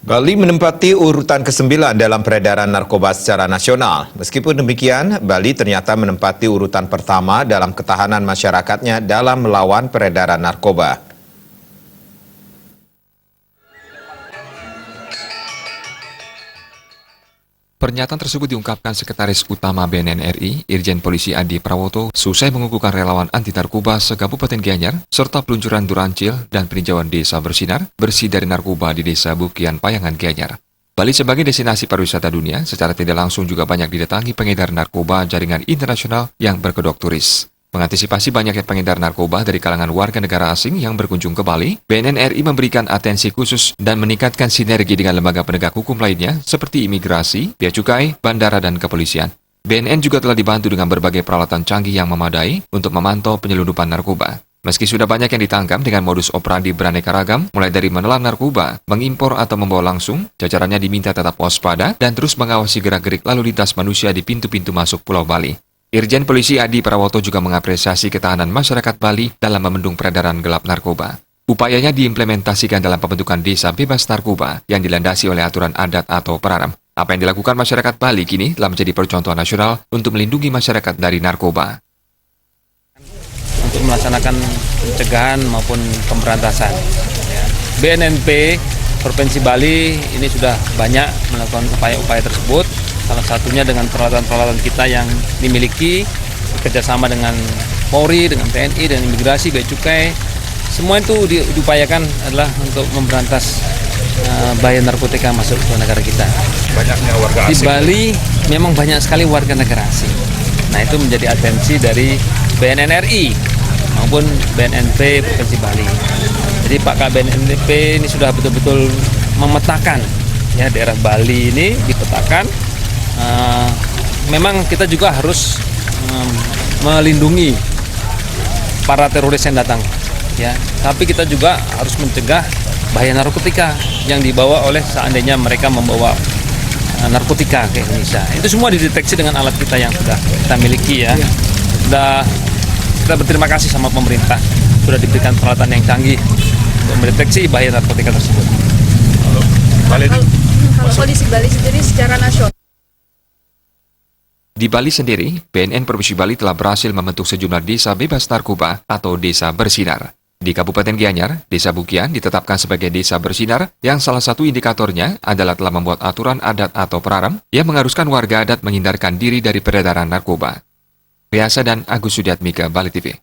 Bali menempati urutan ke-9 dalam peredaran narkoba secara nasional. Meskipun demikian, Bali ternyata menempati urutan pertama dalam ketahanan masyarakatnya dalam melawan peredaran narkoba. Pernyataan tersebut diungkapkan Sekretaris Utama BNN RI, Irjen Polisi Adi Prawoto, seusai mengukuhkan relawan anti narkoba se-Kabupaten Gianyar, serta peluncuran Durancil dan peninjauan desa bersinar, bersih dari narkoba di Desa Bukian Payangan Gianyar. Bali sebagai destinasi pariwisata dunia, secara tidak langsung juga banyak didatangi pengedar narkoba jaringan internasional yang berkedok turis. Mengantisipasi banyaknya pengedar narkoba dari kalangan warga negara asing yang berkunjung ke Bali, BNN RI memberikan atensi khusus dan meningkatkan sinergi dengan lembaga penegak hukum lainnya seperti imigrasi, bea cukai, bandara, dan kepolisian. BNN juga telah dibantu dengan berbagai peralatan canggih yang memadai untuk memantau penyelundupan narkoba. Meski sudah banyak yang ditangkap dengan modus operandi beraneka ragam, mulai dari menelan narkoba, mengimpor atau membawa langsung, jajarannya diminta tetap waspada dan terus mengawasi gerak-gerik lalu lintas manusia di pintu-pintu masuk Pulau Bali. Irjen Polisi Adi Prawoto juga mengapresiasi ketahanan masyarakat Bali dalam membendung peredaran gelap narkoba. Upayanya diimplementasikan dalam pembentukan desa bebas narkoba yang dilandasi oleh aturan adat atau peraram. Apa yang dilakukan masyarakat Bali kini telah menjadi percontohan nasional untuk melindungi masyarakat dari narkoba. Untuk melaksanakan pencegahan maupun pemberantasan. BNNP Provinsi Bali ini sudah banyak melakukan upaya-upaya tersebut. Salah satunya dengan peralatan-peralatan kita yang dimiliki, bekerjasama dengan Polri, dengan TNI, dan imigrasi, bea cukai. Semua itu diupayakan adalah untuk memberantas bahaya narkotika masuk ke negara kita. Banyaknya warga asing. Di Bali memang banyak sekali warga negara asing. Nah, itu menjadi atensi dari BNN RI maupun BNNP Provinsi Bali. Jadi Pak KBNNP ini sudah betul-betul memetakan ya daerah Bali ini dipetakan. Memang kita juga harus melindungi para teroris yang datang, ya. Tapi kita juga harus mencegah bahaya narkotika yang dibawa oleh seandainya mereka membawa narkotika ke Indonesia. Itu semua dideteksi dengan alat kita yang sudah kita miliki, ya. Kita berterima kasih sama pemerintah sudah diberikan peralatan yang canggih untuk mendeteksi bahaya narkotika tersebut. Kalau kondisi Bali sendiri secara nasional. Di Bali sendiri, BNN Provinsi Bali telah berhasil membentuk sejumlah desa bebas narkoba atau desa bersinar. Di Kabupaten Gianyar, Desa Bukian ditetapkan sebagai desa bersinar yang salah satu indikatornya adalah telah membuat aturan adat atau peraram yang mengharuskan warga adat menghindarkan diri dari peredaran narkoba. Riasa dan Agus Sudiatmika, Bali TV.